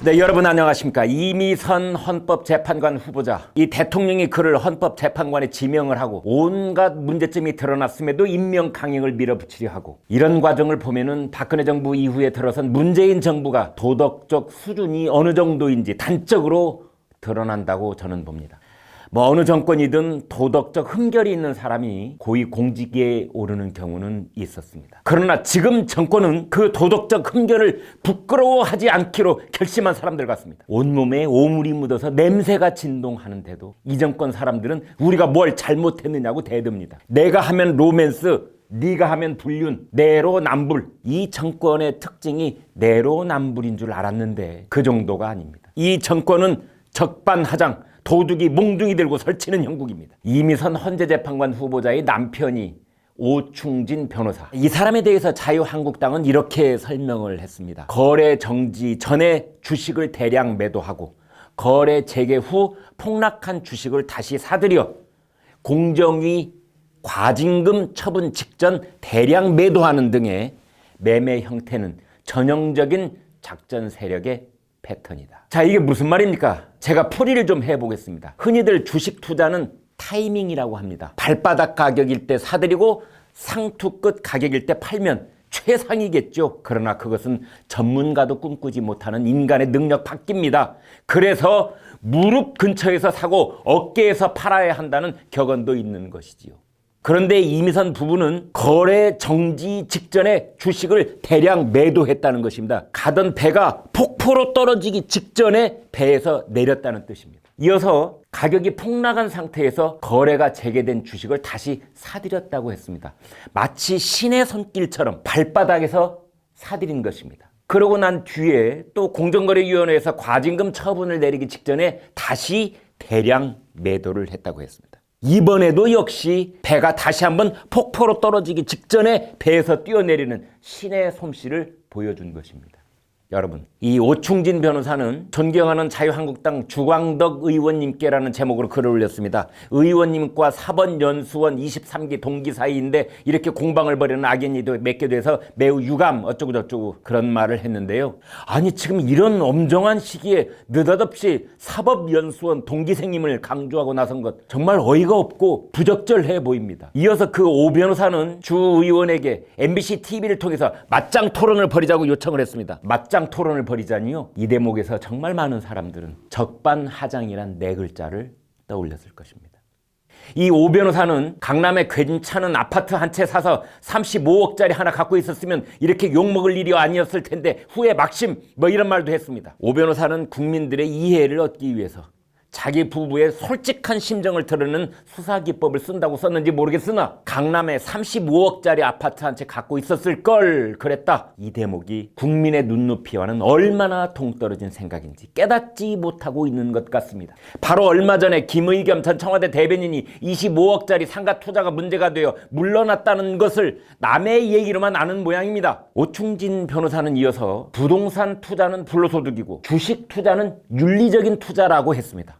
네, 여러분 안녕하십니까. 이미선 헌법재판관 후보자. 이 대통령이 그를 헌법재판관에 지명을 하고 온갖 문제점이 드러났음에도 임명 강행을 밀어붙이려 하고, 이런 과정을 보면은 박근혜 정부 이후에 들어선 문재인 정부가 도덕적 수준이 어느 정도인지 단적으로 드러난다고 저는 봅니다. 어느 정권이든 도덕적 흠결이 있는 사람이 고위 공직에 오르는 경우는 있었습니다. 그러나 지금 정권은 그 도덕적 흠결을 부끄러워하지 않기로 결심한 사람들 같습니다. 온몸에 오물이 묻어서 냄새가 진동하는데도 이 정권 사람들은 우리가 뭘 잘못했느냐고 대듭니다. 내가 하면 로맨스, 네가 하면 불륜, 내로남불. 이 정권의 특징이 내로남불인 줄 알았는데 그 정도가 아닙니다. 이 정권은 적반하장, 도둑이 몽둥이 들고 설치는 형국입니다. 이미선 헌재재판관 후보자의 남편이 오충진 변호사. 이 사람에 대해서 자유한국당은 이렇게 설명을 했습니다. 거래 정지 전에 주식을 대량 매도하고 거래 재개 후 폭락한 주식을 다시 사들여 공정위 과징금 처분 직전 대량 매도하는 등의 매매 형태는 전형적인 작전 세력의 패턴이다. 자, 이게 무슨 말입니까? 제가 풀이를 좀 해보겠습니다. 흔히들 주식 투자는 타이밍이라고 합니다. 발바닥 가격일 때 사들이고 상투 끝 가격일 때 팔면 최상이겠죠. 그러나 그것은 전문가도 꿈꾸지 못하는 인간의 능력 밖입니다. 그래서 무릎 근처에서 사고 어깨에서 팔아야 한다는 격언도 있는 것이지요. 그런데 이미선 부부는 거래 정지 직전에 주식을 대량 매도했다는 것입니다. 가던 배가 폭포로 떨어지기 직전에 배에서 내렸다는 뜻입니다. 이어서 가격이 폭락한 상태에서 거래가 재개된 주식을 다시 사들였다고 했습니다. 마치 신의 손길처럼 발바닥에서 사들인 것입니다. 그러고 난 뒤에 또 공정거래위원회에서 과징금 처분을 내리기 직전에 다시 대량 매도를 했다고 했습니다. 이번에도 역시 배가 다시 한번 폭포로 떨어지기 직전에 배에서 뛰어내리는 신의 솜씨를 보여준 것입니다. 여러분, 이 오충진 변호사는 존경하는 자유한국당 주광덕 의원님께라는 제목으로 글을 올렸습니다. 의원님과 사법연수원 23기 동기 사이인데 이렇게 공방을 벌이는 악연이 맺게 돼서 매우 유감 어쩌고 저쩌고 그런 말을 했는데요. 아니, 지금 이런 엄정한 시기에 느닷없이 사법연수원 동기생임을 강조하고 나선 것 정말 어이가 없고 부적절해 보입니다. 이어서 그 오 변호사는 주 의원에게 MBC TV를 통해서 맞짱 토론을 벌이자고 요청을 했습니다. 맞짱 토론을 벌이자니요, 이 대목에서 정말 많은 사람들은 적반하장이란 네 글자를 떠올렸을 것입니다. 이 오 변호사는 강남에 괜찮은 아파트 한 채 사서 35억짜리 하나 갖고 있었으면 이렇게 욕먹을 일이 아니었을 텐데 후회 막심 이런 말도 했습니다. 오 변호사는 국민들의 이해를 얻기 위해서 자기 부부의 솔직한 심정을 드러내는 수사기법을 쓴다고 썼는지 모르겠으나 강남에 35억짜리 아파트 한 채 갖고 있었을 걸 그랬다. 이 대목이 국민의 눈높이와는 얼마나 동떨어진 생각인지 깨닫지 못하고 있는 것 같습니다. 바로 얼마 전에 김의겸 전 청와대 대변인이 25억짜리 상가 투자가 문제가 되어 물러났다는 것을 남의 얘기로만 아는 모양입니다. 오충진 변호사는 이어서 부동산 투자는 불로소득이고 주식 투자는 윤리적인 투자라고 했습니다.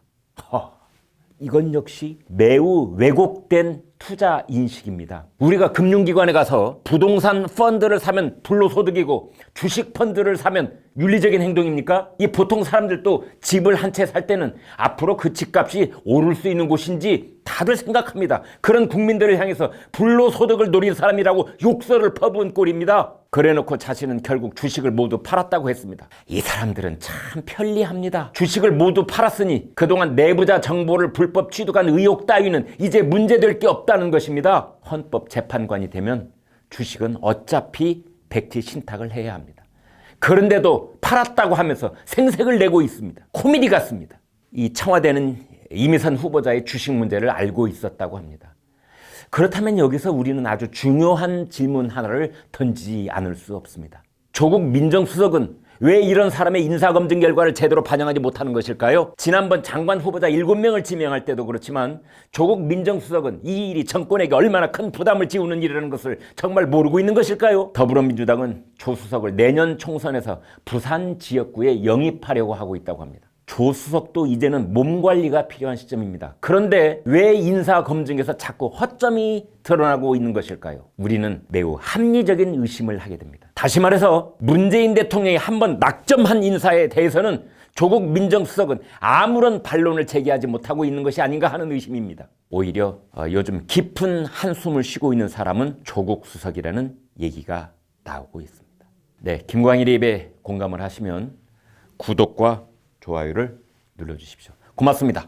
이건 역시 매우 왜곡된 투자 인식입니다. 우리가 금융기관에 가서 부동산 펀드를 사면 불로소득이고 주식 펀드를 사면 윤리적인 행동입니까? 이 보통 사람들도 집을 한 채 살 때는 앞으로 그 집값이 오를 수 있는 곳인지 다들 생각합니다. 그런 국민들을 향해서 불로소득을 노린 사람이라고 욕설을 퍼부은 꼴입니다. 그래놓고 자신은 결국 주식을 모두 팔았다고 했습니다. 이 사람들은 참 편리합니다. 주식을 모두 팔았으니 그동안 내부자 정보를 불법 취득한 의혹 따위는 이제 문제될 게 없다는 것입니다. 헌법재판관이 되면 주식은 어차피 백지 신탁을 해야 합니다. 그런데도 팔았다고 하면서 생색을 내고 있습니다. 코미디 같습니다. 이 청와대는 이미선 후보자의 주식 문제를 알고 있었다고 합니다. 그렇다면 여기서 우리는 아주 중요한 질문 하나를 던지지 않을 수 없습니다. 조국 민정수석은 왜 이런 사람의 인사검증 결과를 제대로 반영하지 못하는 것일까요? 지난번 장관 후보자 7명을 지명할 때도 그렇지만 조국 민정수석은 이 일이 정권에게 얼마나 큰 부담을 지우는 일이라는 것을 정말 모르고 있는 것일까요? 더불어민주당은 조 수석을 내년 총선에서 부산 지역구에 영입하려고 하고 있다고 합니다. 조 수석도 이제는 몸 관리가 필요한 시점입니다. 그런데 왜 인사 검증에서 자꾸 허점이 드러나고 있는 것일까요? 우리는 매우 합리적인 의심을 하게 됩니다. 다시 말해서 문재인 대통령이 한번 낙점한 인사에 대해서는 조국 민정수석은 아무런 반론을 제기하지 못하고 있는 것이 아닌가 하는 의심입니다. 오히려 요즘 깊은 한숨을 쉬고 있는 사람은 조국 수석이라는 얘기가 나오고 있습니다. 네, 김광일의 입에 공감을 하시면 구독과 좋아요를 눌러주십시오. 고맙습니다.